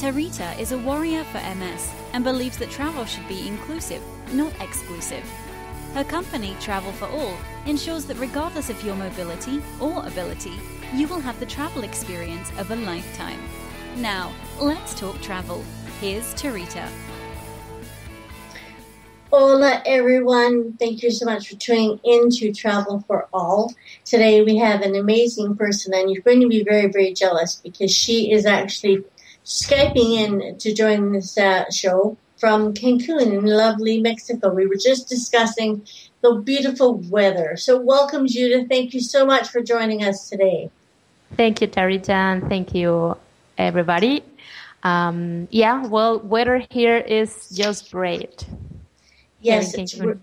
Tarita is a warrior for MS and believes that travel should be inclusive, not exclusive. Her company, Travel for All, ensures that regardless of your mobility or ability, you will have the travel experience of a lifetime. Now, let's talk travel. Here's Tarita. Hola, everyone. Thank you so much for tuning in to Travel for All. Today we have an amazing person, and you're going to be very, very jealous because she is actually Skyping in to join this show from Cancun in lovely Mexico. We were just discussing the beautiful weather. So welcome, Judith. Thank you so much for joining us today. Thank you, Tarita, and thank you, everybody. Weather here is just great. Yes,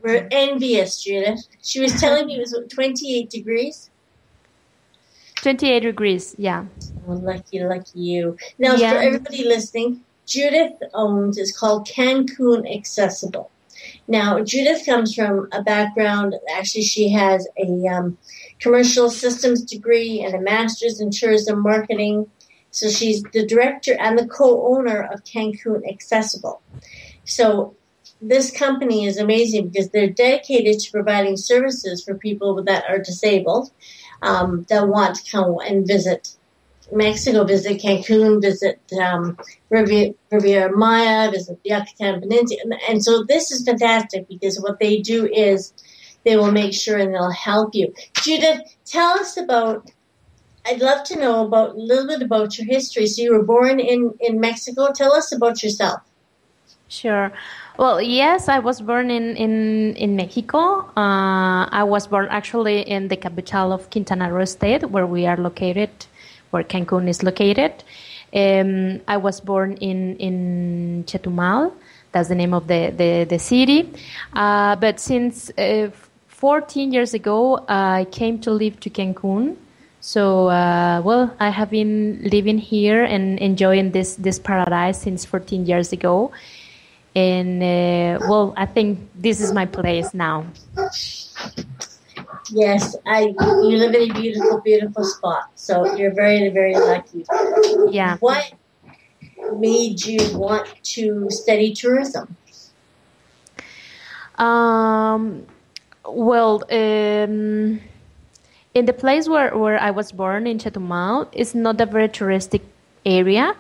we're envious, Judith. She was telling me it was 28 degrees. 28 degrees, yeah. Oh, lucky you. Now, for everybody listening, Judith owns, it's called Cancun Accessible. Now, Judith comes from a background, actually she has a commercial systems degree and a master's in tourism marketing. So she's the director and the co-owner of Cancun Accessible. So this company is amazing because they're dedicated to providing services for people that are disabled, that want to come and visit Mexico, visit Cancun, visit Riviera Maya, visit the Yucatan Peninsula. And so this is fantastic because what they do is they will make sure and they'll help you. Judith, tell us I'd love to know a little bit about your history. So you were born in Mexico. Tell us about yourself. Sure. Well, yes, I was born in Mexico. I was born actually in the capital of Quintana Roo State, where we are located, where Cancun is located. I was born in Chetumal. That's the name of the city. But since 14 years ago, I came to live to Cancun. So, I have been living here and enjoying this paradise since 14 years ago. And, I think this is my place now. Yes, you live in a beautiful, beautiful spot. So you're very, very lucky. Yeah. What made you want to study tourism? In the place where I was born in Chetumal, it's not a very touristic area.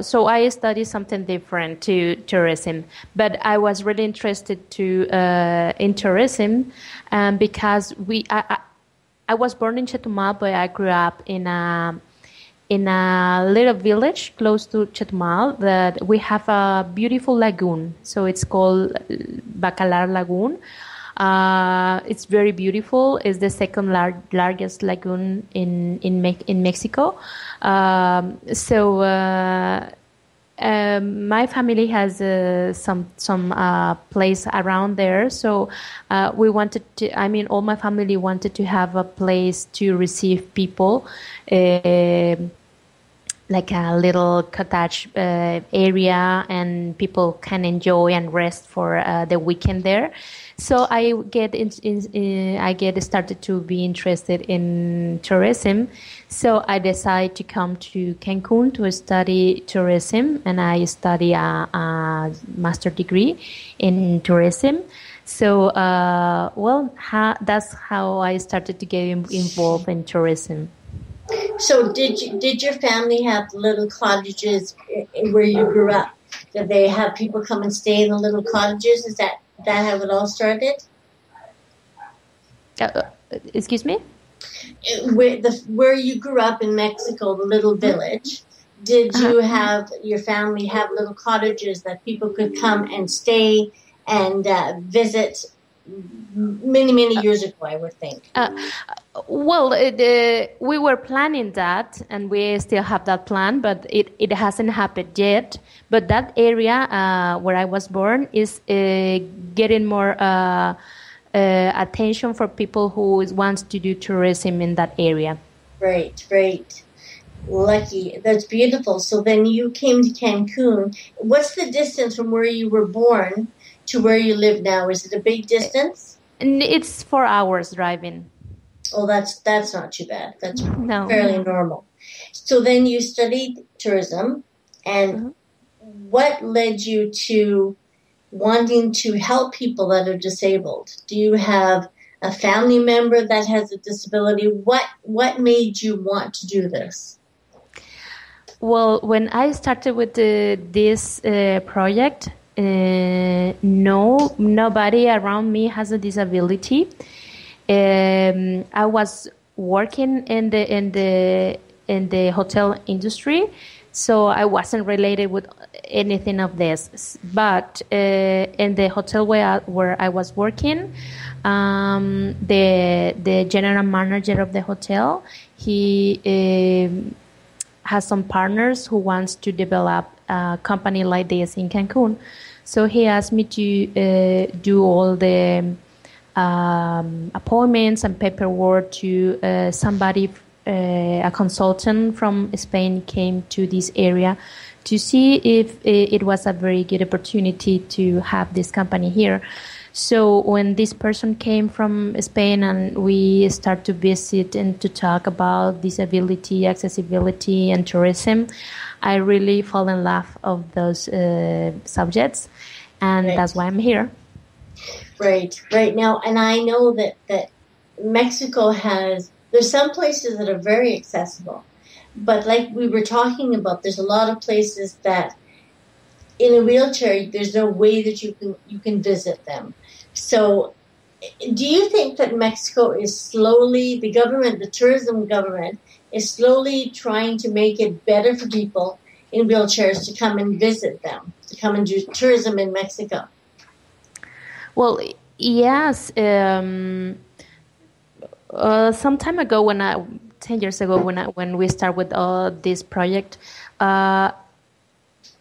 So I studied something different to tourism, but I was really interested in tourism, because I was born in Chetumal, but I grew up in a little village close to Chetumal that we have a beautiful lagoon. So it's called Bacalar Lagoon. It's very beautiful. It's the second largest lagoon in Mexico. My family has some place around there. So we wanted to. I mean, all my family wanted to have a place to receive people. Like a little cottage area, and people can enjoy and rest for the weekend there. So I get started to be interested in tourism. So I decided to come to Cancun to study tourism, and I study a master degree in tourism. So that's how I started to get involved in tourism. So did your family have little cottages where you grew up? Did they have people come and stay in the little cottages? Is that how it all started? Excuse me? Where you grew up in Mexico, the little village, did you have your family have little cottages that people could come and stay and visit? Many years ago, I would think. We were planning that, and we still have that plan, but it hasn't happened yet. But that area where I was born is getting more attention for people who wants to do tourism in that area. Great. Lucky. That's beautiful. So then you came to Cancun. What's the distance from where you were born to where you live now? Is it a big distance? It's 4 hours driving. Oh, that's not too bad. That's fairly normal. So then you studied tourism, And what led you to wanting to help people that are disabled? Do you have a family member that has a disability? What made you want to do this? Well, when I started with this project, nobody around me has a disability. I was working in the hotel industry, so I wasn't related with anything of this. But in the hotel where I was working, the general manager of the hotel, he has some partners who wants to develop a company like this in Cancun. So he asked me to do all the appointments and paperwork to somebody, a consultant from Spain came to this area to see if it was a very good opportunity to have this company here. So when this person came from Spain and we start to visit and to talk about disability, accessibility, and tourism, I really fall in love of those subjects, and that's why I'm here. Right now, and I know that Mexico there's some places that are very accessible, but like we were talking about, there's a lot of places that in a wheelchair, there's no way that you can visit them. So do you think that Mexico is slowly, the tourism government is slowly trying to make it better for people in wheelchairs to come and visit them, to come and do tourism in Mexico? Well, yes. Some time ago, 10 years ago, when we started with this project,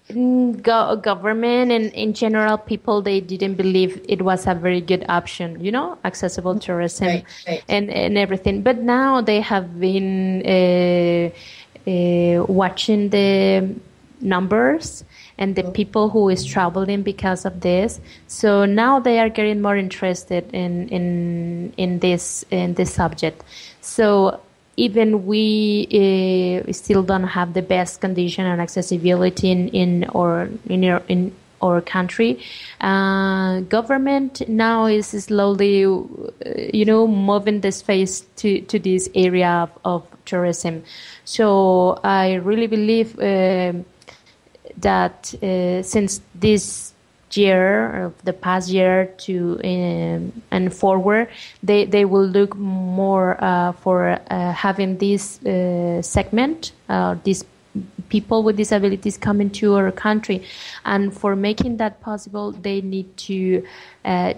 government and in general people, they didn't believe it was a very good option, accessible tourism and everything. But now they have been watching the numbers and the people who is traveling because of this. So now they are getting more interested in this subject. So even we still don't have the best condition and accessibility in our country. Government now is slowly, moving the space to this area of tourism. So I really believe that since this year, the past year to and forward, they will look more for having this segment, these people with disabilities coming to our country, and for making that possible, they need to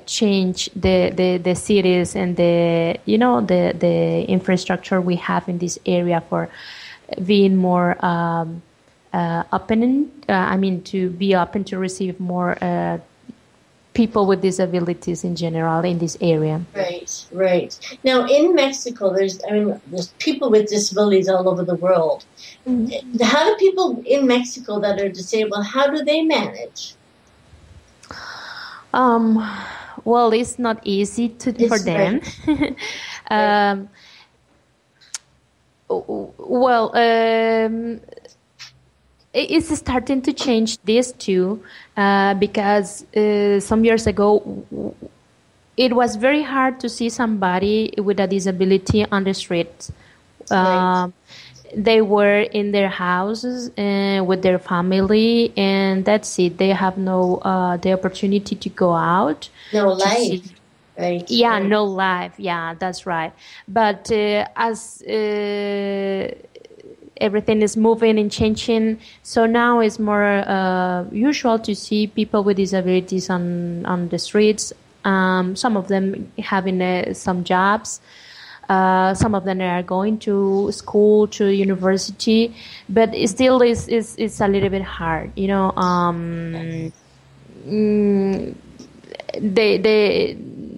change the cities and the infrastructure we have in this area for being more to be open to receive more people with disabilities in general in this area. Right. Now in Mexico, there's people with disabilities all over the world. Mm-hmm. How do people in Mexico that are disabled, how do they manage? Well, it's not easy for them. It's starting to change this too, because some years ago it was very hard to see somebody with a disability on the streets. They were in their houses with their family, and that's it. They have no the opportunity to go out. No life. Right. Yeah, no life. Yeah, that's right. But as everything is moving and changing, so now it's more usual to see people with disabilities on the streets. Some of them having some jobs. Some of them are going to school, to university, but it still is a little bit hard,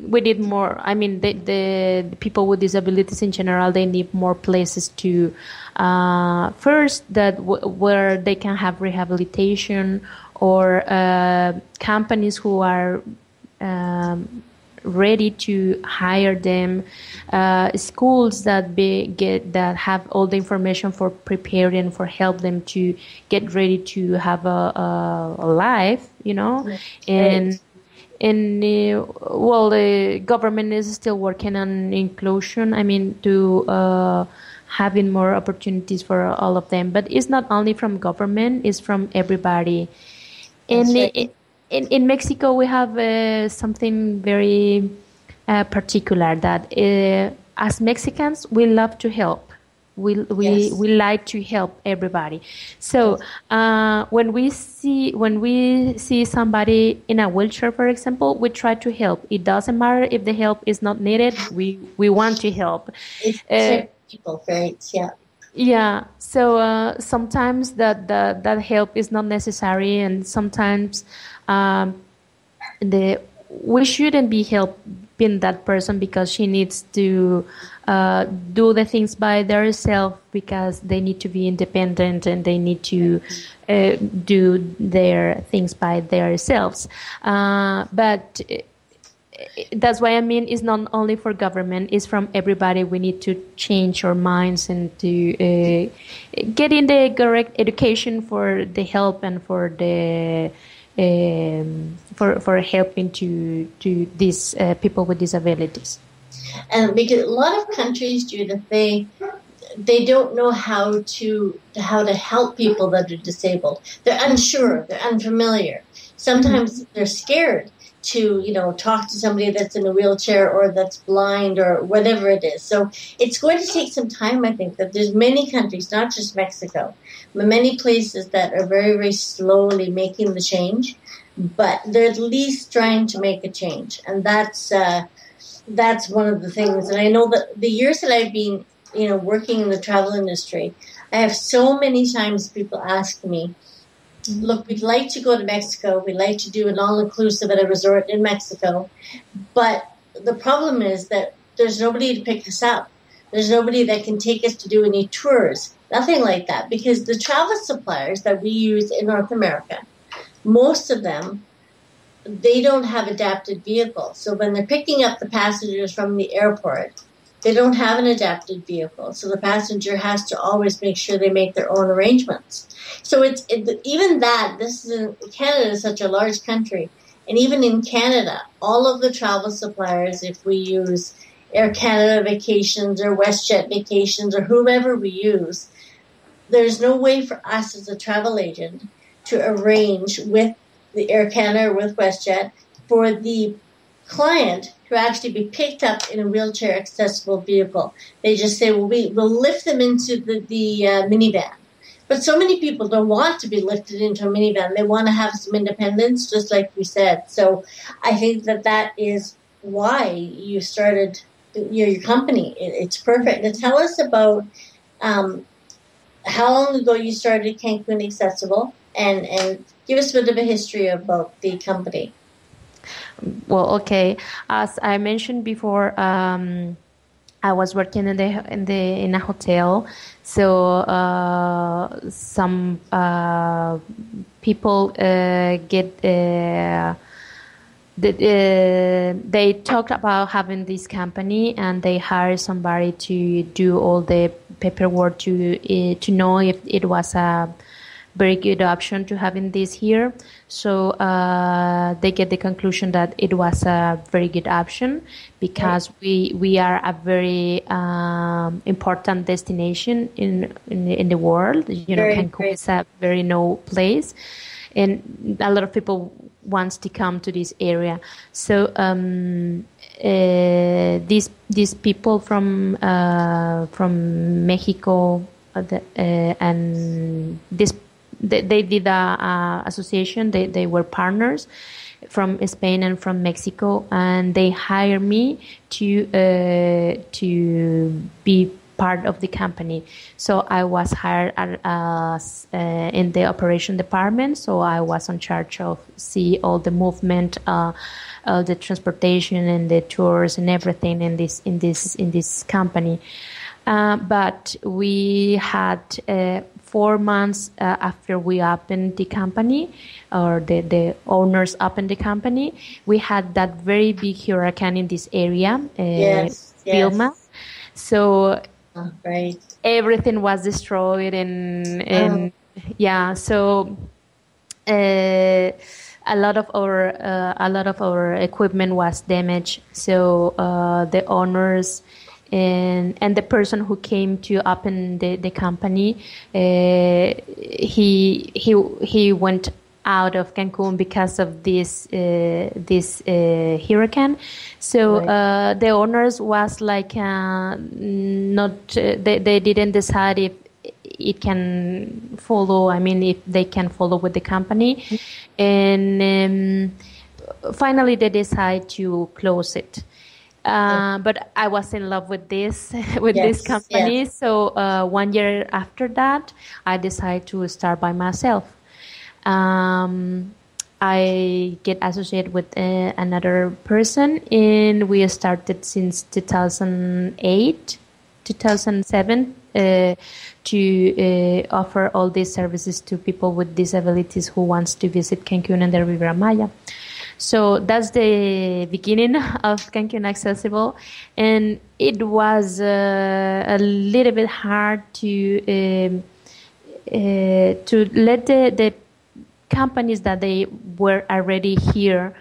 we need more. I mean, the people with disabilities in general, they need more places to first where they can have rehabilitation, or companies who are ready to hire them, schools that have all the information for preparing, for help them to get ready to have a life, and the government is still working on inclusion. I mean, to having more opportunities for all of them, but it's not only from government; it's from everybody. And in Mexico, we have something very particular that as Mexicans, we love to help. We like to help everybody. So when we see somebody in a wheelchair, for example, we try to help. It doesn't matter if the help is not needed. We want to help. People, right? Yeah. Yeah. So sometimes that help is not necessary, and sometimes we shouldn't be helping that person because she needs to do the things by themselves, because they need to be independent and they need to do their things by themselves. But that's why I mean it's not only for government, it's from everybody. We need to change our minds and to get in the correct education for the help and for the for helping to these people with disabilities. And because a lot of countries, Judith, they don't know how to help people that are disabled. They're unsure. They're unfamiliar. Sometimes they're scared to talk to somebody that's in a wheelchair or that's blind or whatever it is. So it's going to take some time. I think that there's many countries, not just Mexico, but many places that are very, very slowly making the change, but they're at least trying to make a change, and that's one of the things. And I know that the years that I've been working in the travel industry, I have so many times people ask me, look, we'd like to go to Mexico. We'd like to do an all-inclusive at a resort in Mexico. But the problem is that there's nobody to pick us up. There's nobody that can take us to do any tours, nothing like that. Because the travel suppliers that we use in North America, most of them, they don't have adapted vehicles. So when they're picking up the passengers from the airport, they don't have an adapted vehicle. So the passenger has to always make sure they make their own arrangements. So Canada is such a large country. And even in Canada, all of the travel suppliers, if we use Air Canada Vacations or WestJet Vacations or whomever we use, there's no way for us as a travel agent to arrange with the Air Canada or with WestJet for the client to actually be picked up in a wheelchair accessible vehicle. They just say, well, we'll lift them into the minivan. But so many people don't want to be lifted into a minivan. They want to have some independence, just like you said. So I think that is why you started your company. It's perfect. Now tell us about how long ago you started Cancun Accessible, and give us a bit of a history about the company. Well, okay. As I mentioned before, I was working in a hotel. So some people they talked about having this company, and they hired somebody to do all the paperwork to know if it was a very good option to having this here. So they get the conclusion that it was a very good option because we are a very important destination in the world. Cancun is a very known place, and a lot of people wants to come to this area. So these people from Mexico and this. They did a association. They were partners from Spain and from Mexico, and they hired me to be part of the company. So I was hired in the operation department. So I was in charge of see all the movement, the transportation and the tours and everything in this company. But we had 4 months after we opened the company, or the owners opened the company, we had that very big hurricane in this area, Vilma. So everything was destroyed, and so a lot of our equipment was damaged. So the owners and the person who came to open the company, he went out of Cancun because of this hurricane. So the owners was like not they didn't decide if it can follow. I mean, if they can follow with the company, and finally they decide to close it. But I was in love with this this company. So 1 year after that, I decided to start by myself. I get associated with another person, and we started since 2008, 2007 to offer all these services to people with disabilities who wants to visit Cancun and the Riviera Maya. So that's the beginning of Cancun Accessible, and it was a little bit hard to let the companies that they were already here.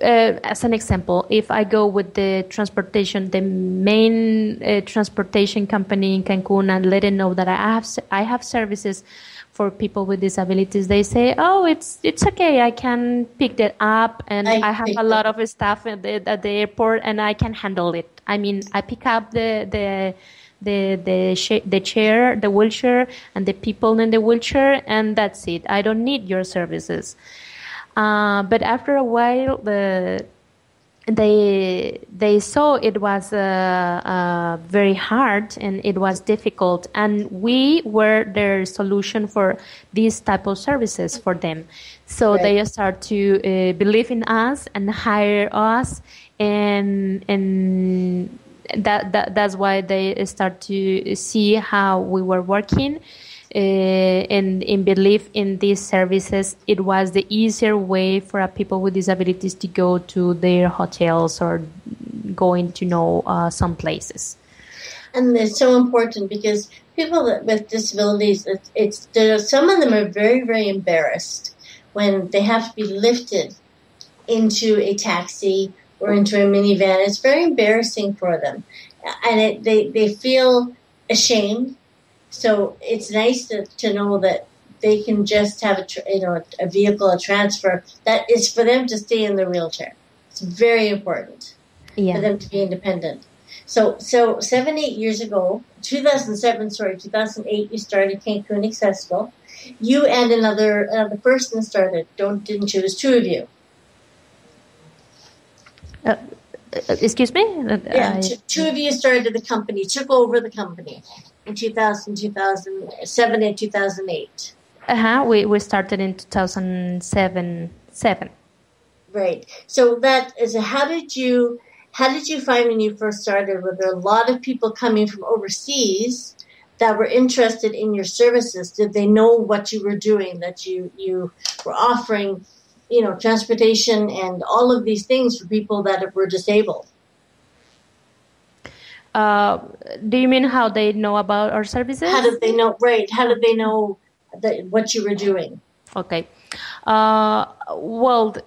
As an example, if I go with the transportation, the main transportation company in Cancun, and let them know that I have services for people with disabilities, they say, "Oh, it's okay. I can pick that up, and I have a lot of staff at the airport, and I can handle it." I mean, I pick up the chair, the wheelchair, and the people in the wheelchair, and that's it. I don't need your services. But after a while, they saw it was very hard and it was difficult, and we were their solution for these type of services for them. So they start to believe in us and hire us, and that's why they start to see how we were working. And in belief in these services, it was the easier way for people with disabilities to go to their hotels or going to know some places. And it's so important because people with disabilities, some of them are very, very embarrassed when they have to be lifted into a taxi or into a minivan. It's very embarrassing for them, and they feel ashamed. So it's nice to know that they can just have a vehicle, a transfer that is for them to stay in their wheelchair. It's very important for them to be independent. So 8 years ago, 2008, you started Cancun Accessible. You and another person started, didn't you? It was two of you. Excuse me? Two of you started the company, took over the company in 2007 and 2008. We started in 2007. Right. So that is, how did you find when you first started? Were there a lot of people coming from overseas that were interested in your services? Did they know what you were doing, that you were offering, transportation and all of these things for people that were disabled? Do you mean how they know about our services? How did they know? Right. How did they know what you were doing? Okay. Well,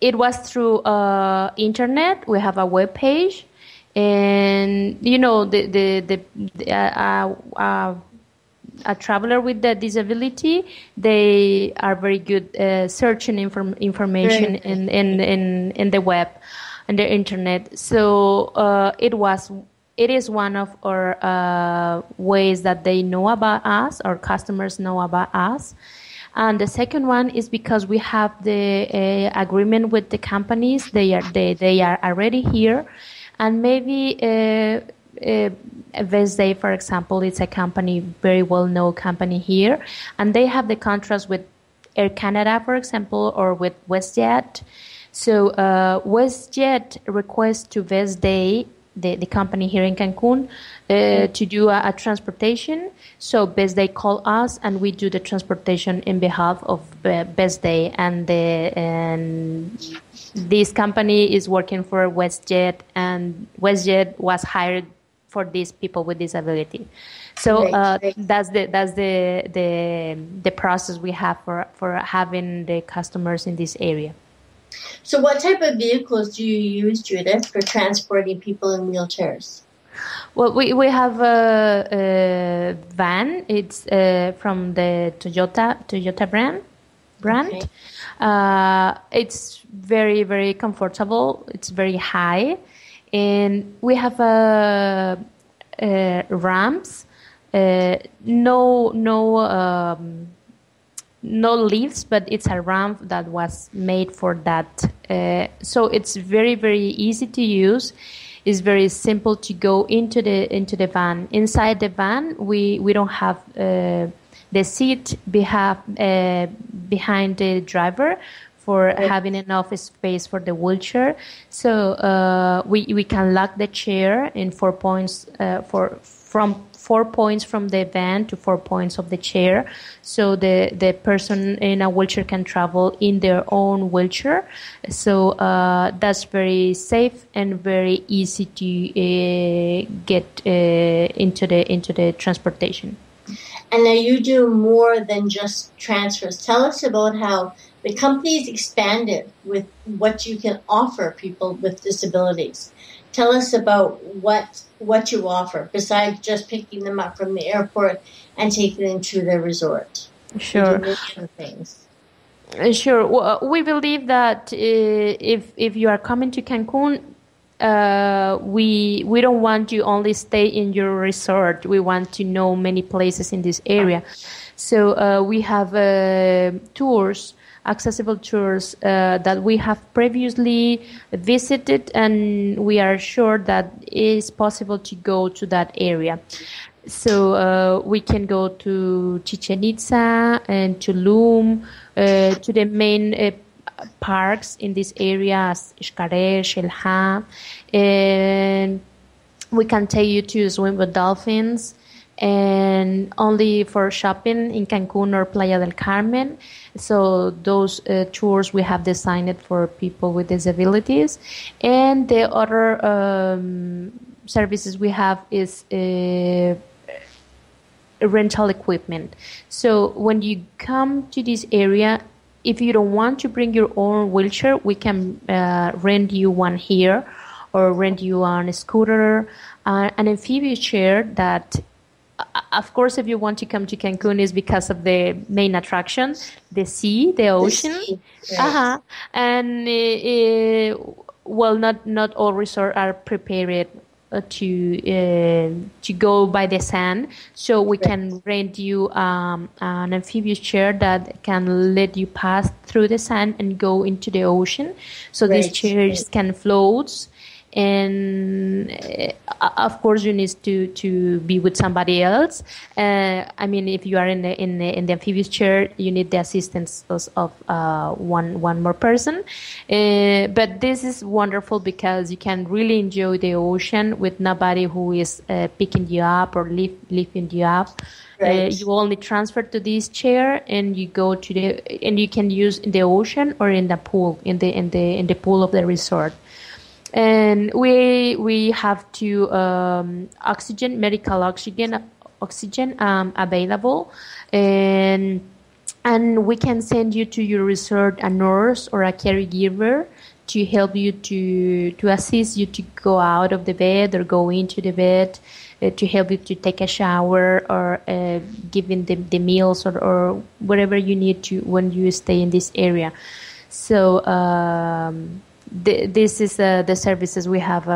it was through internet. We have a web page, and a traveler with a disability, they are very good searching information in the web and the internet. So it is one of our ways that they know about us, our customers know about us. And the second one is because we have the agreement with the companies. They are already here, and maybe Vesday, for example, it's a company, very well-known company here, and they have the contracts with Air Canada, for example, or with WestJet. So WestJet requests to Vesday the company here in Cancun to do a transportation. So Best Day call us, and we do the transportation in behalf of Best Day, and this company is working for WestJet, and WestJet was hired for these people with disability. So that's the process we have for having the customers in this area. So what type of vehicles do you use, Judith, for transporting people in wheelchairs? Well, we have a van. It's from the Toyota brand. Okay. It's very, very comfortable. It's very high. And we have ramps, no lifts, but it's a ramp that was made for that. So it's very, very easy to use. It's very simple to go into the van. Inside the van, we don't have the seat behind the driver for having enough space for the wheelchair. So we can lock the chair in 4 points from 4 points from the van to 4 points of the chair. So the person in a wheelchair can travel in their own wheelchair. So that's very safe and very easy to get into the transportation. And now you do more than just transfers. Tell us about how the company's expanded with what you can offer people with disabilities. Tell us about what you offer besides just picking them up from the airport and taking them to their resort. Sure. You do many other things. Sure. Well, we believe that if you are coming to Cancun, we don't want you only stay in your resort. We want to know many places in this area. So we have tours, accessible tours that we have previously visited, and we are sure that it is possible to go to that area. So we can go to Chichen Itza and Tulum, to the main parks in this area, Xcaret, Xel-Há, and we can take you to swim with dolphins, and only for shopping in Cancun or Playa del Carmen. So those tours we have designed for people with disabilities. And the other services we have is rental equipment. So when you come to this area, if you don't want to bring your own wheelchair, we can rent you one here, or rent you on a scooter, an amphibious chair that, of course, if you want to come to Cancun, is because of the main attraction, the sea, the ocean. Right. And well, not all resorts are prepared to go by the sand, so we can rent you an amphibious chair that can let you pass through the sand and go into the ocean. So these chairs can float. And of course, you need to be with somebody else. I mean, if you are in the amphibious chair, you need the assistance of one more person. But this is wonderful because you can really enjoy the ocean with nobody who is picking you up or lifting you up. You only transfer to this chair, and you go to and you can use in the ocean or in the pool, in the pool of the resort. And we have to medical oxygen available, and we can send you to your resort a nurse or a caregiver to help you to assist you to go out of the bed or go into the bed, to help you to take a shower, or giving the meals or whatever you need to when you stay in this area. So this is the services we have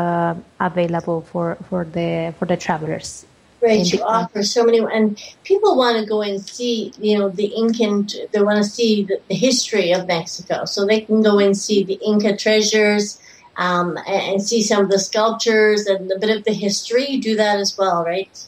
available for the travelers. Right, you offer so many, and people want to go and see, the Incan. They want to see the history of Mexico, so they can go and see the Inca treasures, and see some of the sculptures and a bit of the history. You do that as well, right?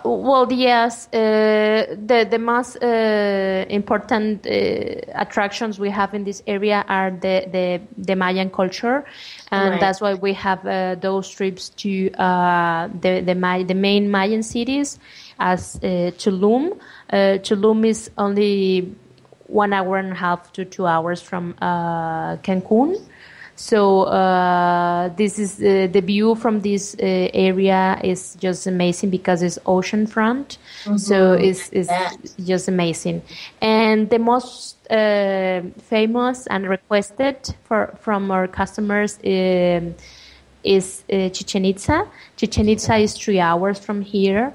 Well, yes. The most important attractions we have in this area are the Mayan culture, and that's why we have those trips to the main Mayan cities, as Tulum. Tulum is only 1.5 to 2 hours from Cancun. So this is the view from this area is just amazing because it's oceanfront. So it's just amazing. And the most famous and requested from our customers is Chichen Itza. Chichen Itza is 3 hours from here.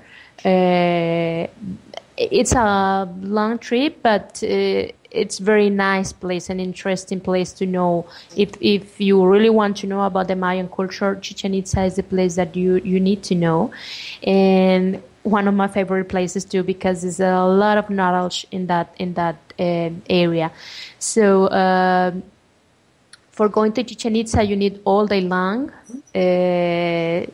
It's a long trip, but it's very nice place, an interesting place to know. If you really want to know about the Mayan culture, Chichen Itza is the place that you need to know. And one of my favorite places too, because there's a lot of knowledge in that area. So for going to Chichen Itza, you need all day long. You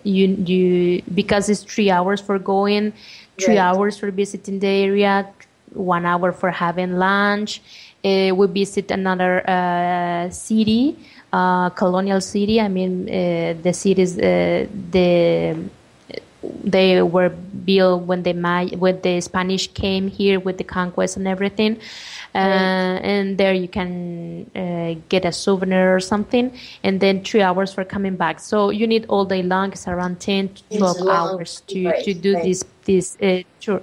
because it's 3 hours for going, 3 hours for visiting the area, 1 hour for having lunch. We visit another city, colonial city. I mean, the cities they were built when the Spanish came here with the conquest and everything. And there you can get a souvenir or something, and then 3 hours for coming back. So you need all day long. It's around 10 to 12 hours to do this tour.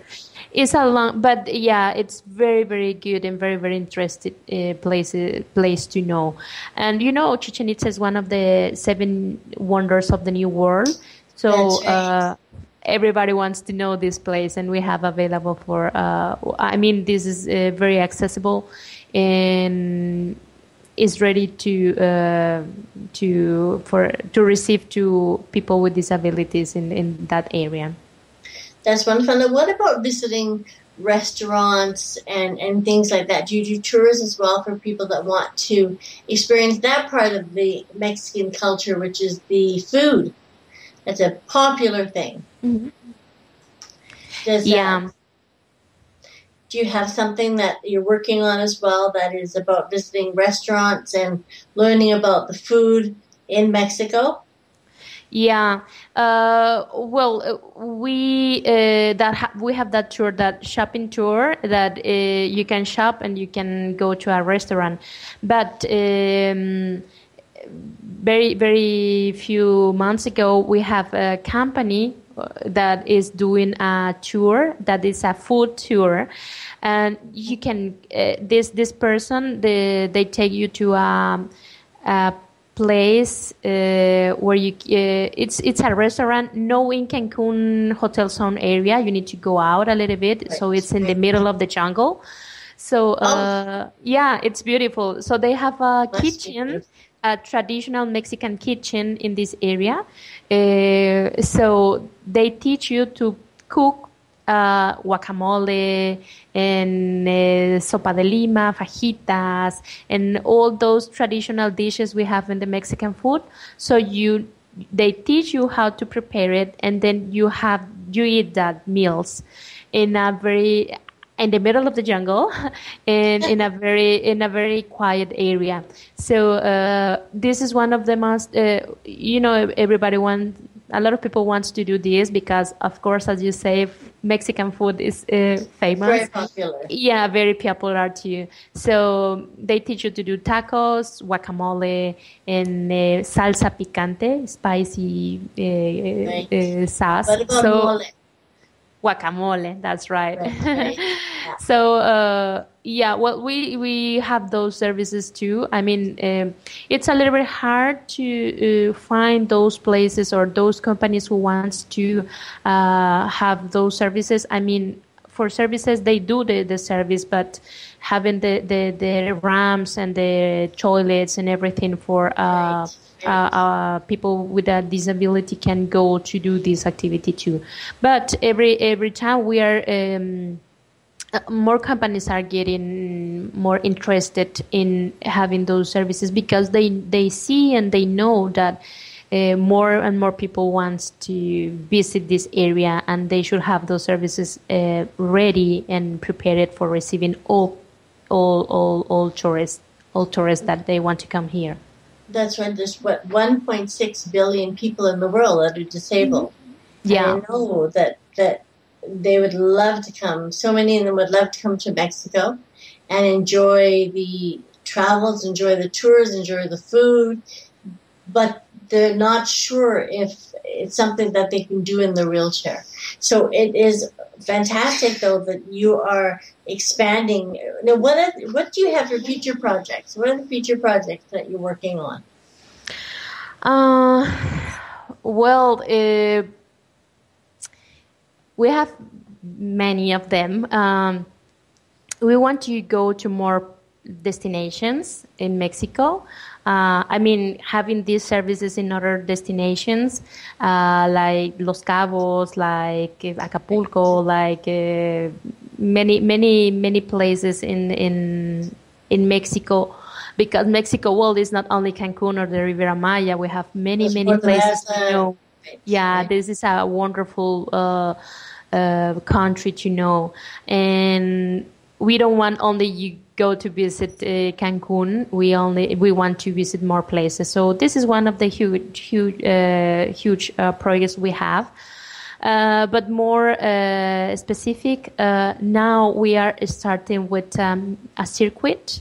It's a long, but yeah, it's very, very good and very, very interesting place to know. And Chichen Itza is one of the 7 wonders of the New World. So everybody wants to know this place, and we have available for. This is very accessible, and is ready to receive to people with disabilities in that area. That's wonderful. Now, what about visiting restaurants and things like that? Do you do tours as well for people that want to experience that part of the Mexican culture, which is the food? That's a popular thing. Mm-hmm. Do you have something that you're working on as well that is about visiting restaurants and learning about the food in Mexico? Yeah. We have that tour, that shopping tour, that you can shop and you can go to a restaurant. But very, very few months ago, we have a company that is doing a tour that is a food tour, and you can this person they take you to a place where you it's a restaurant, no in Cancun hotel zone area. You need to go out a little bit, so it's in the middle of the jungle. So it's beautiful. So they have a kitchen, a traditional Mexican kitchen in this area. So they teach you to cook guacamole and sopa de lima, fajitas, and all those traditional dishes we have in the Mexican food. So they teach you how to prepare it, and then you eat that meals in the middle of the jungle and in a very quiet area. So this is one of the most a lot of people wants to do this because, of course, as you say, Mexican food is famous. Very popular. Yeah, very popular too. So they teach you to do tacos, guacamole, and salsa picante, spicy sauce. What about mole? Guacamole, that's right. Right. Yeah. So, we have those services too. I mean, it's a little bit hard to find those places or those companies who wants to have those services. I mean, for services, they do the service, but having the ramps and the toilets and everything for people with a disability can go to do this activity too. But every time we are more companies are getting more interested in having those services because they see and they know that more and more people want to visit this area, and they should have those services ready and prepared for receiving all tourists that they want to come here. That's right. There's 1.6 billion people in the world that are disabled. Yeah, and I know that they would love to come. So many of them would love to come to Mexico and enjoy the travels, enjoy the tours, enjoy the food, but they're not sure if it's something that they can do in the wheelchair. So it is fantastic, though, that you are expanding. Now, what do you have for future projects? What are the future projects that you're working on? Well, we have many of them. We want to go to more destinations in Mexico. Having these services in other destinations, like Los Cabos, like Acapulco, like many places in Mexico. Because Mexico, well, is not only Cancun or the Riviera Maya. We have many places to know. Yeah, this is a wonderful country to know, and we don't want only you go to visit Cancun. We want to visit more places. So this is one of the huge projects we have. But more specific, now we are starting with a circuit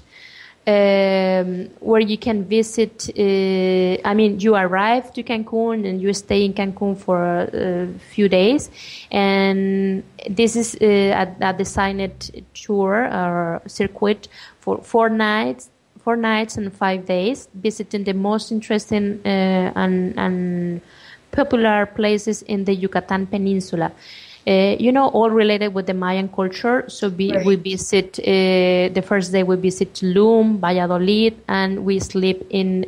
where you can visit. You arrive to Cancun and you stay in Cancun for a few days, and this is a designed tour or circuit for 4 nights and 5 days, visiting the most interesting and popular places in the Yucatan Peninsula. All related with the Mayan culture. So we visit, the first day we visit Tulum, Valladolid, and we sleep in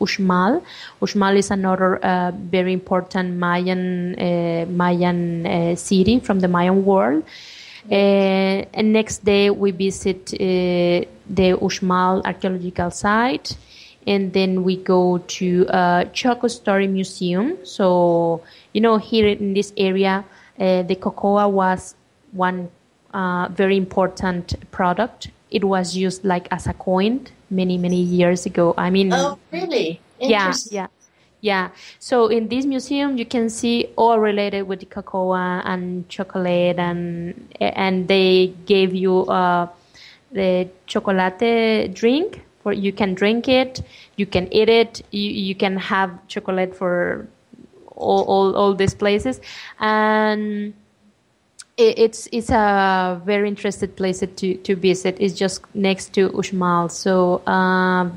Uxmal. Uxmal is another very important Mayan city from the Mayan world. And next day we visit the Uxmal archaeological site. And then we go to Choco Story Museum. So, here in this area, the cocoa was one very important product. It was used like as a coin many years ago. Oh, really? Yeah. So in this museum, you can see all related with the cocoa and chocolate, and they gave you the chocolate drink. You can drink it, you can eat it, you can have chocolate for all these places, and it's a very interesting place to visit. It's just next to Uxmal, so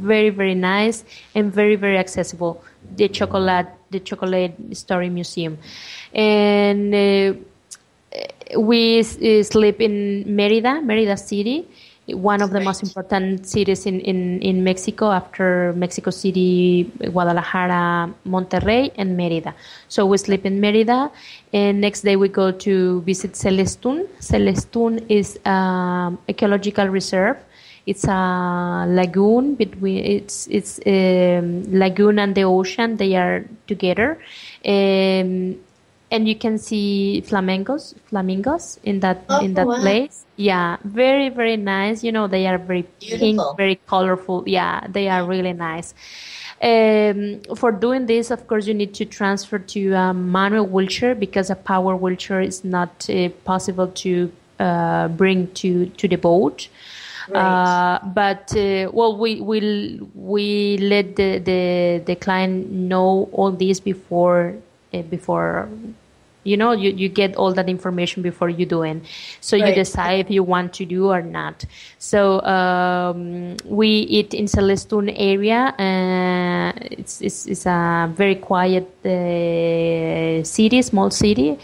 very nice and very accessible. The chocolate story museum, and we sleep in Merida City, one of the most important cities in Mexico after Mexico City, Guadalajara, Monterrey, and Merida. So we sleep in Merida, and next day we go to visit Celestún. Celestún is ecological reserve. It's a lagoon between lagoon and the ocean. They are together. And you can see flamingos in that Wow. place. Yeah, very nice. They are very pink, very colorful. Yeah, they are really nice. For doing this, of course, you need to transfer to a manual wheelchair because a power wheelchair is not possible to bring to the boat. Right. But we let the client know all this before. You get all that information before you do it. So you decide if you want to do or not. So we eat in Celestún area. It's a very quiet city, small city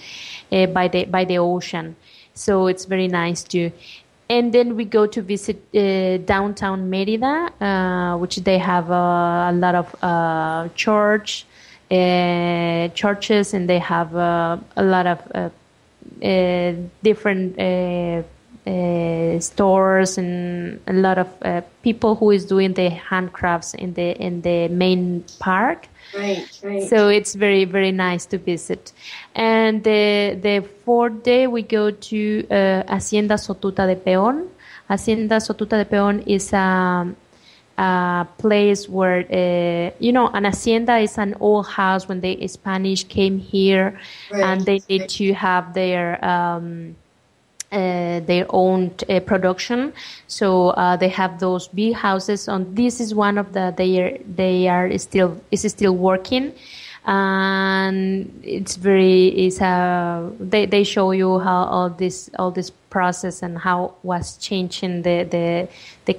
by the ocean. So it's very nice too. And then we go to visit downtown Merida, which they have a lot of churches, and they have a lot of different stores and a lot of people who is doing the handcrafts in the main park. Right. So it's very, very nice to visit. And the fourth day we go to Hacienda Sotuta de Peón. Hacienda Sotuta de Peón is a place where, an hacienda is an old house when the Spanish came here, and they need to have their own production. So they have those big houses. This is one of the is still working, and they show you how all this process and how was changing the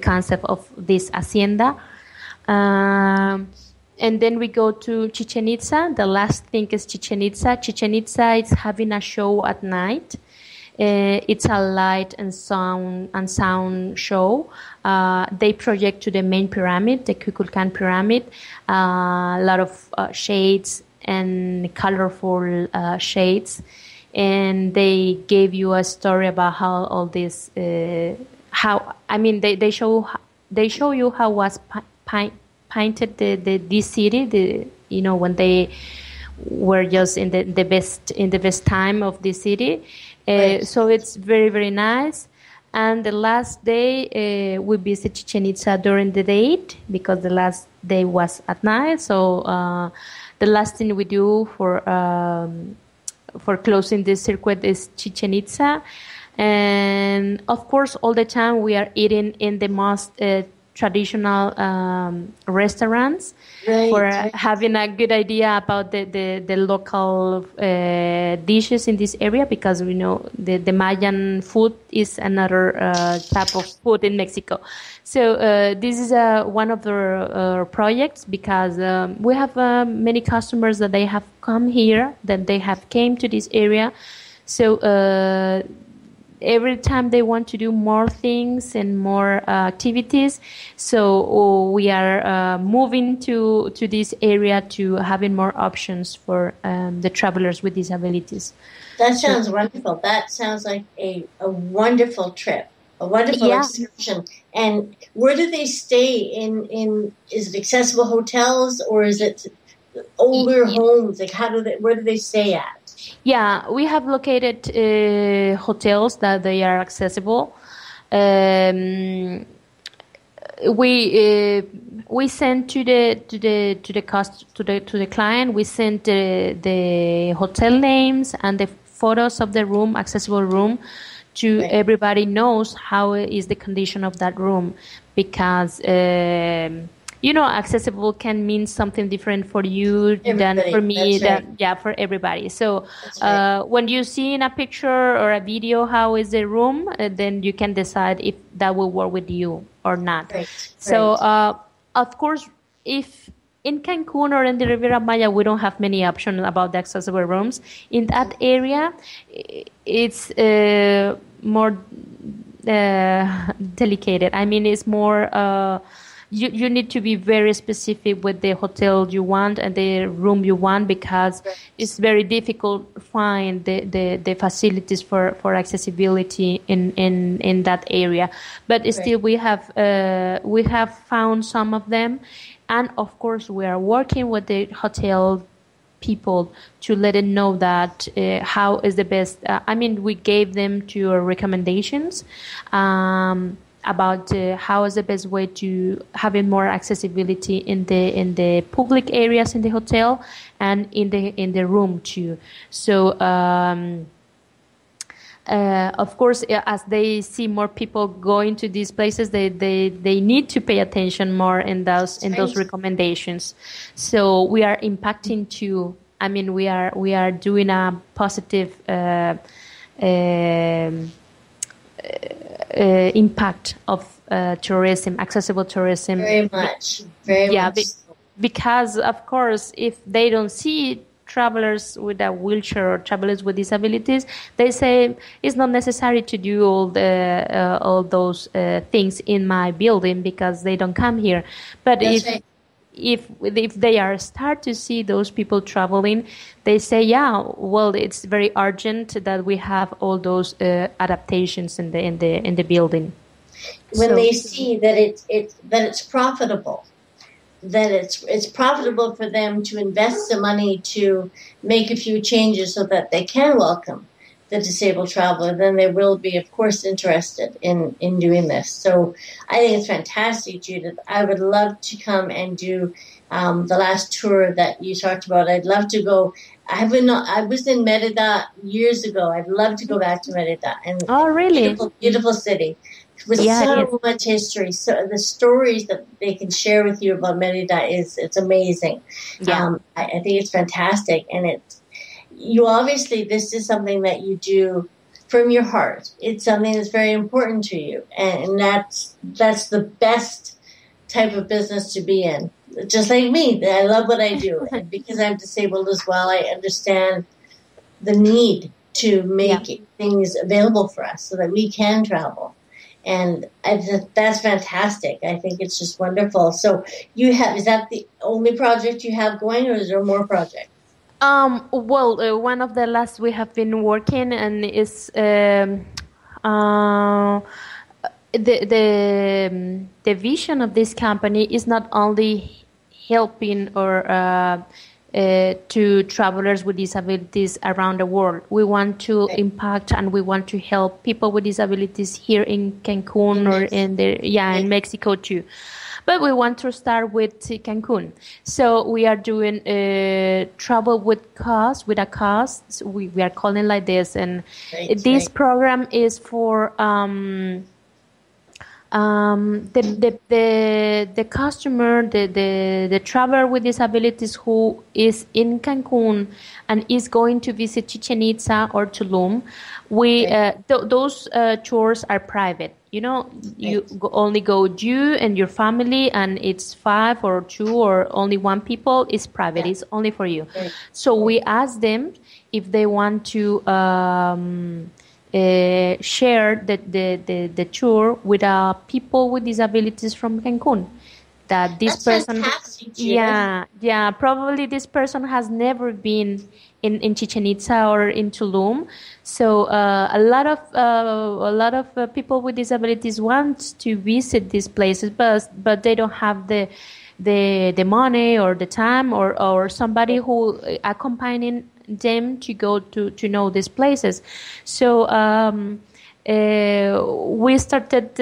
concept of this hacienda. And then we go to Chichen Itza. The last thing is Chichen Itza. Chichen Itza is having a show at night. It's a light and sound show. They project to the main pyramid, the Kukulkan pyramid, a lot of shades and colorful shades. And they gave you a story about how all this, they show you how was painted this city, when they were just in the best time of the city. So it's very, very nice. And the last day we visit Chichen Itza during the day, because the last day was at night. So the last thing we do for closing this circuit is Chichen Itza. And of course, all the time we are eating in the most traditional restaurants, for having a good idea about the local dishes in this area, because we know the Mayan food is another type of food in Mexico. So this is one of the projects, because we have many customers that they have come here, that they have came to this area. So every time they want to do more things and more activities, so we are moving to this area to having more options for the travelers with disabilities. That sounds wonderful. That sounds like a wonderful trip, a wonderful excursion. And where do they stay? In is it accessible hotels, or is it older homes? Like where do they stay at? Yeah, we have located hotels that they are accessible. We send to the client. We send the hotel names and the photos of the room, accessible room, to everybody knows how is the condition of that room, because accessible can mean something different for you than for me, for everybody. So when you see in a picture or a video how is the room, then you can decide if that will work with you or not. So of course, if in Cancun or in the Riviera Maya we don't have many options about the accessible rooms, in that area it's more delicate. I mean, it's more you need to be very specific with the hotel you want and the room you want, because it's very difficult to find the facilities for accessibility in that area. But still, we have found some of them, and of course, we are working with the hotel people to let them know that how is the best. We gave them to your recommendations. About how is the best way to having more accessibility in the public areas in the hotel and in the room too. So of course, as they see more people going to these places, they need to pay attention more in those recommendations. So we are impacting too. We are doing a positive impact of tourism, accessible tourism. Very much. Because of course, if they don't see travelers with a wheelchair or travelers with disabilities, they say it's not necessary to do all those things in my building because they don't come here. But if they are start to see those people traveling, they say, yeah, well, it's very urgent that we have all those adaptations in the building. When they see that it's profitable, that it's profitable for them to invest the money to make a few changes so that they can welcome the disabled traveler, then they will be, of course, interested in doing this. So I think it's fantastic, Judith. I would love to come and do the last tour that you talked about. I'd love to go. I was in Merida years ago. I'd love to go back to Merida. And oh, really? Beautiful, beautiful city with so much history. So the stories that they can share with you about Merida it's amazing. Yeah. I think it's fantastic, and you obviously, this is something that you do from your heart. It's something that's very important to you, and that's the best type of business to be in. Just like me, I love what I do, and because I'm disabled as well, I understand the need to make things available for us so that we can travel. And that's fantastic. I think it's just wonderful. So is that the only project you have going, or is there more projects? Well, one of the last we have been working, and is the vision of this company is not only helping or to travelers with disabilities around the world. We want to impact, and we want to help people with disabilities here in Cancun or in Mexico too. But we want to start with Cancun. So we are doing travel with a cost. We are calling like this. And this program is for the customer, the traveler with disabilities who is in Cancun and is going to visit Chichen Itza or Tulum. Those tours are private. You know, you only go you and your family, and it's 5 or 2 or only 1 people. It's private. It's only for you. So we ask them if they want to share the tour with people with disabilities from Cancun. That this person, probably this person has never been in Chichen Itza or in Tulum. So a lot of people with disabilities want to visit these places, but they don't have the money or the time or somebody who accompanying them to go to know these places. So we started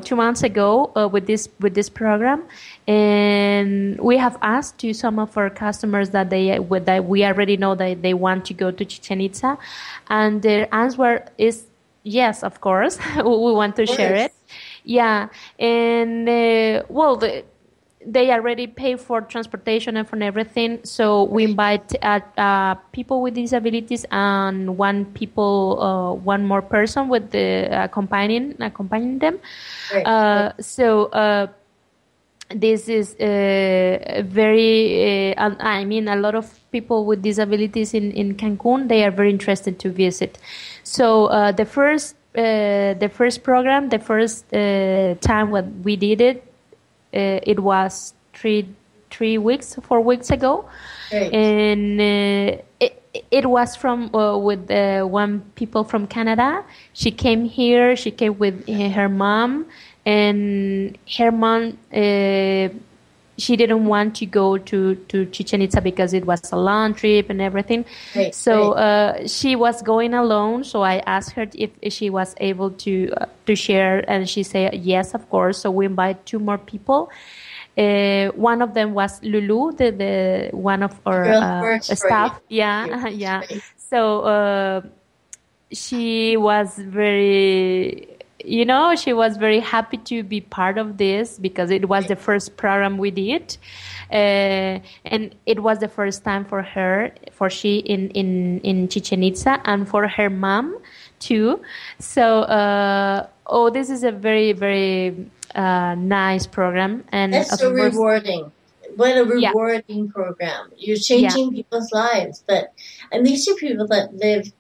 2 months ago with this program, and we have asked to some of our customers that we already know that they want to go to Chichen Itza, and their answer is yes, of course. We want to share it. Yeah, and they already pay for transportation and for everything. So we invite people with disabilities and one more person with the accompanying them. So this is very. I mean, a lot of people with disabilities in Cancun, they are very interested to visit. So the first program, the first time when we did it. It was 4 weeks ago, and it was from with one people from Canada. She came here. She came with her mom, and her mom she didn't want to go to Chichen Itza because it was a long trip and everything. She was going alone. So I asked her if she was able to share, and she said yes, of course. So we invite 2 more people. One of them was Lulu, the one of our staff. Yeah. So she was very. She was very happy to be part of this because it was the first program we did, and it was the first time for her, she in Chichen Itza, and for her mom too. So, this is a very, very nice program, and that's so rewarding. What a rewarding program! You're changing people's lives, and these are people that live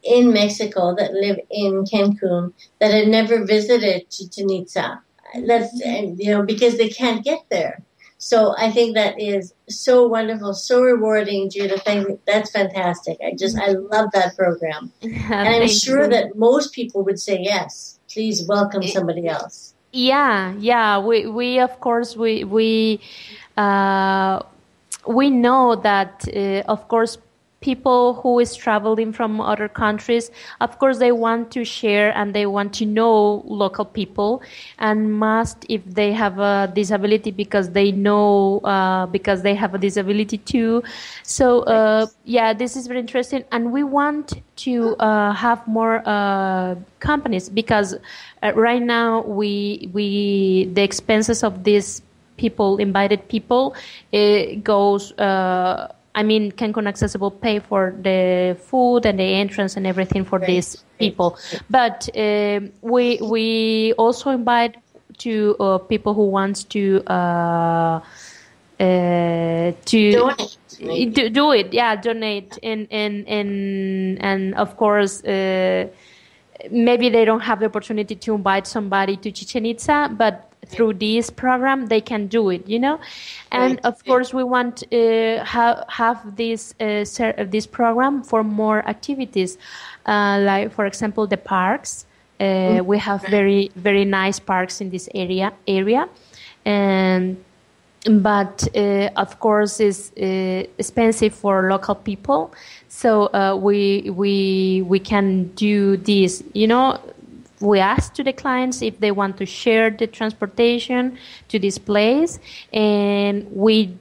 in Mexico, that live in Cancun, that had never visited Chichen Itza. That's because they can't get there. So I think that is so wonderful, so rewarding, Judith. I think that's fantastic. I love that program. And I'm sure that most people would say, yes, please welcome somebody else. Yeah. We of course, we know that, of course, people who is traveling from other countries, of course, they want to share and they want to know local people, and must, if they have a disability, because they know, because they have a disability too. So this is very interesting, and we want to have more companies, because right now the expenses of these people, invited people, goes. Cancun Accessible pay for the food and the entrance and everything for these people. But we also invite to people who wants to donate. Do it. Yeah, donate. And of course, maybe they don't have the opportunity to invite somebody to Chichen Itza, but through this program they can do it, and of course we want have this program for more activities, like, for example, the parks. We have very, very nice parks in this area, but of course it's expensive for local people. So we can do this, We ask to the clients if they want to share the transportation to this place, and we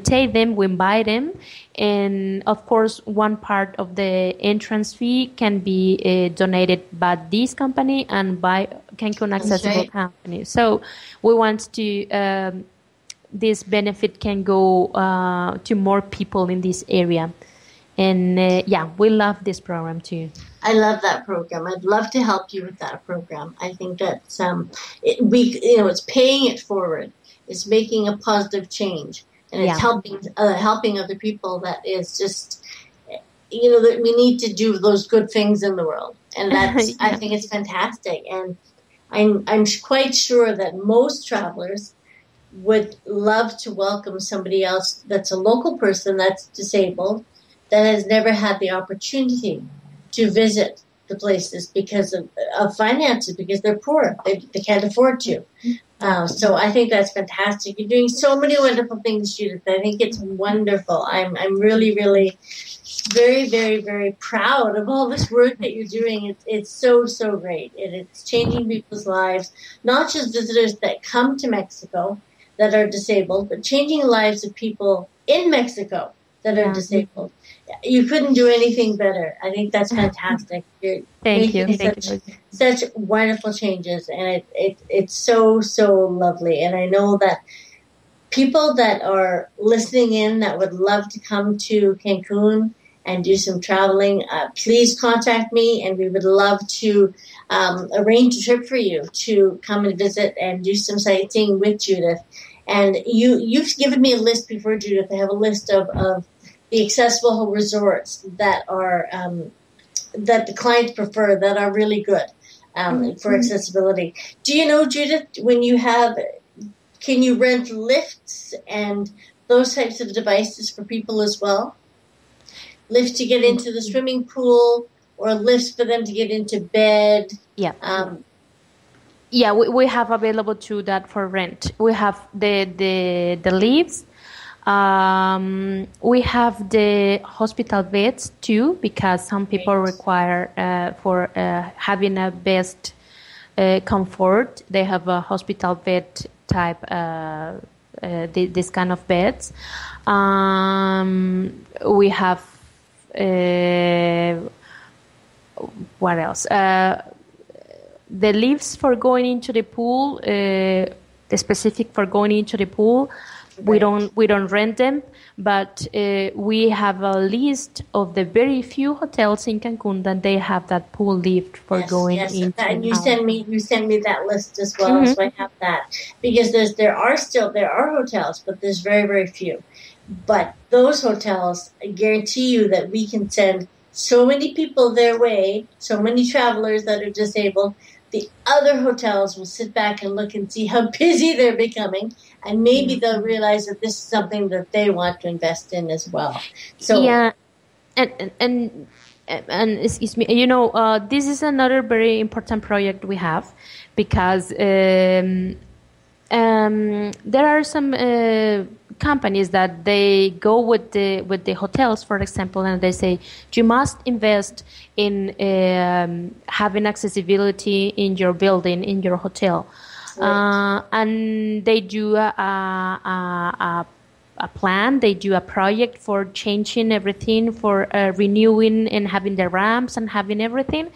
take them, we invite them, and of course one part of the entrance fee can be donated by this company and by Cancun Accessible Company. So we want to this benefit can go to more people in this area. And we love this program too. I love that program. I'd love to help you with that program. I think that it's paying it forward. It's making a positive change, and it's helping other people. That is just, that we need to do those good things in the world, and that's I think it's fantastic. And I'm quite sure that most travelers would love to welcome somebody else that's a local person that's disabled, that has never had the opportunity to visit the places because of finances, because they're poor. They can't afford to. So I think that's fantastic. You're doing so many wonderful things, Judith. I think it's wonderful. I'm really, really very, very, very proud of all this work that you're doing. It's so, so great. It's changing people's lives, not just visitors that come to Mexico that are disabled, but changing the lives of people in Mexico that are disabled. You couldn't do anything better. I think that's fantastic. You're making such wonderful changes, and it's so, so lovely. And I know that people that are listening in that would love to come to Cancun and do some traveling, please contact me, and we would love to arrange a trip for you to come and visit and do some sightseeing with Judith. And you've given me a list before, Judith. I have a list of the accessible resorts that are that the clients prefer, that are really good for accessibility. Do you know, Judith, can you rent lifts and those types of devices for people as well? Lifts to get into the swimming pool, or lifts for them to get into bed? Yeah. We have available to that for rent. We have the lifts. We have the hospital beds too, because some people require for having a best comfort. They have a hospital bed type, this kind of beds. We have what else? The lifts for going into the pool, the specific for going into the pool. We don't rent them, but we have a list of the very few hotels in Cancun that they have that pool lift for going into. And you send me that list as well, so I have that, because there are hotels, but there's very, very few. But those hotels, I guarantee you that we can send so many people their way, so many travelers that are disabled, the other hotels will sit back and look and see how busy they're becoming, and maybe they'll realize that this is something that they want to invest in as well. So yeah, and excuse me, this is another very important project we have, because there are some companies that they go with the hotels, for example, and they say you must invest in having accessibility in your building, in your hotel, right. And they do a plan, they do a project for changing everything, for renewing and having the ramps and having everything.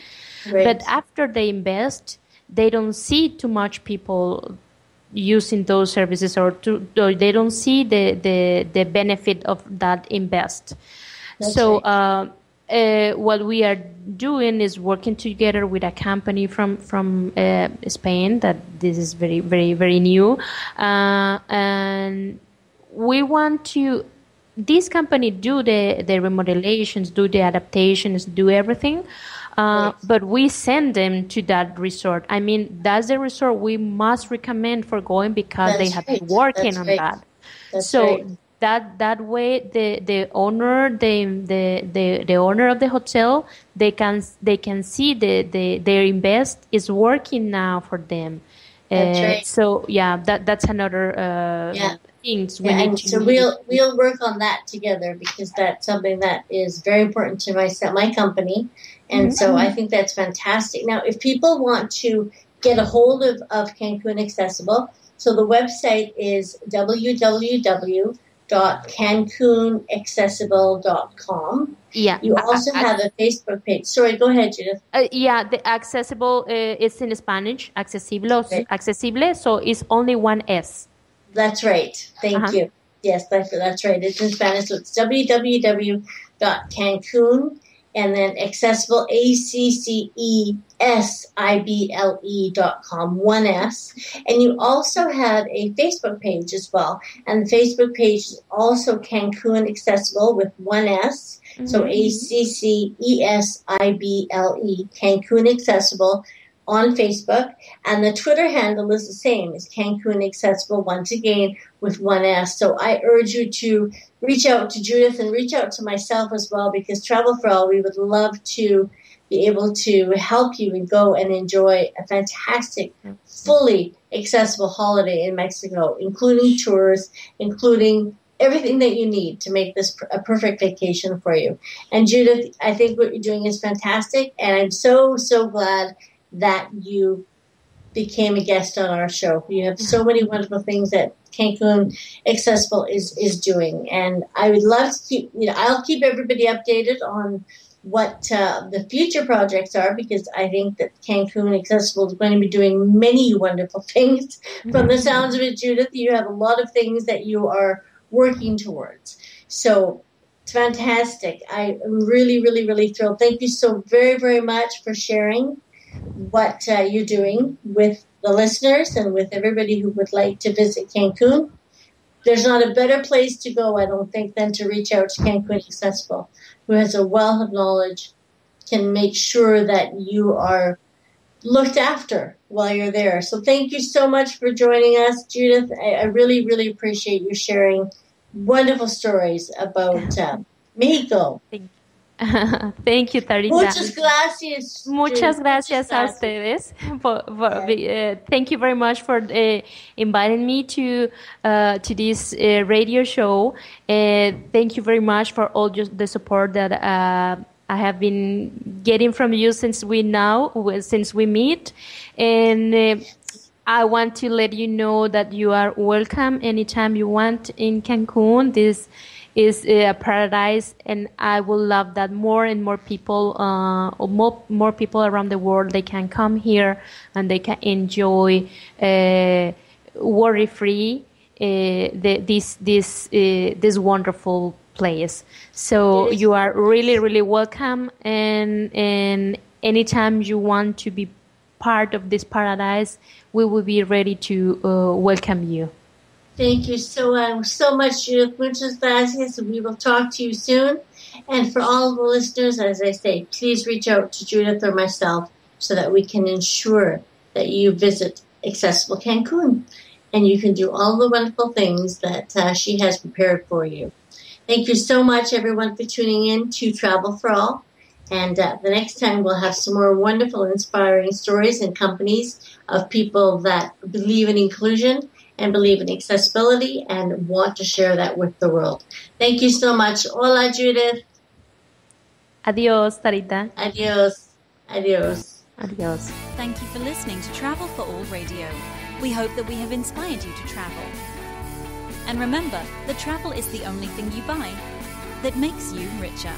Right. But after they invest, they don't see too much people using those services, or they don't see the benefit of that invest. That's so right. What we are doing is working together with a company from Spain, that this is very, very, very new, and we want to, this company do the remodelations, do the adaptations, do everything, but we send them to that resort. I mean, that's the resort we must recommend for going, because they have been working on that. So that way, the owner, the owner of the hotel, they can see their invest is working now for them. So that's another things we need to. So we'll work on that together, because that's something that is very important to my company, and so I think that's fantastic. Now, if people want to get a hold of Cancun Accessible, so the website is www.cancunaccessible.com. Yeah. You also have a Facebook page. Sorry, go ahead, Judith. The Accessible is in Spanish, Accessible, so it's only one S. That's right. Thank you. Yes, that's right. It's in Spanish, so it's www.cancun, and then accessible, accessible.com, one S. And you also have a Facebook page as well. And the Facebook page is also Cancun Accessible with one S. So ACCESIBLE, Cancun Accessible on Facebook. And the Twitter handle is the same as Cancun Accessible, once again, with one S. So I urge you to reach out to Judith and reach out to myself as well, because Travel for All, we would love to be able to help you and go and enjoy a fantastic, fully accessible holiday in Mexico, including tours, including everything that you need to make this a perfect vacation for you. And Judith, I think what you're doing is fantastic, and I'm so, so glad that you became a guest on our show. You have so many wonderful things that Cancun Accessible is doing, and I would love to keep, I'll keep everybody updated on what the future projects are, because I think that Cancun Accessible is going to be doing many wonderful things. From the sounds of it, Judith, you have a lot of things that you are working towards. So it's fantastic. I am really, really, really thrilled. Thank you so very, very much for sharing what you're doing with the listeners and with everybody who would like to visit Cancun. There's not a better place to go, I don't think, than to reach out to Cancun Accessible, who has a wealth of knowledge, can make sure that you are looked after while you're there. So thank you so much for joining us, Judith. I really, really appreciate you sharing wonderful stories about Mexico. Thank you, Tarita. Muchas gracias. Muchas gracias a ustedes. Thank you very much for inviting me to this radio show. Thank you very much for all the support that I have been getting from you since we meet. And I want to let you know that you are welcome anytime you want in Cancun. This is a paradise, and I will love that more and more people, more people around the world, they can come here and they can enjoy worry-free this wonderful place. So you are really, really welcome, and anytime you want to be part of this paradise, we will be ready to welcome you. Thank you so much, Judith. Muchas gracias. We will talk to you soon. And for all of the listeners, as I say, please reach out to Judith or myself so that we can ensure that you visit Accessible Cancun and you can do all the wonderful things that she has prepared for you. Thank you so much, everyone, for tuning in to Travel for All. And the next time we'll have some more wonderful, inspiring stories and companies of people that believe in inclusion and believe in accessibility and want to share that with the world. Thank you so much. Hola, Judith. Adios, Tarita. Adios. Adios. Adios. Thank you for listening to Travel for All Radio. We hope that we have inspired you to travel. And remember that travel is the only thing you buy that makes you richer.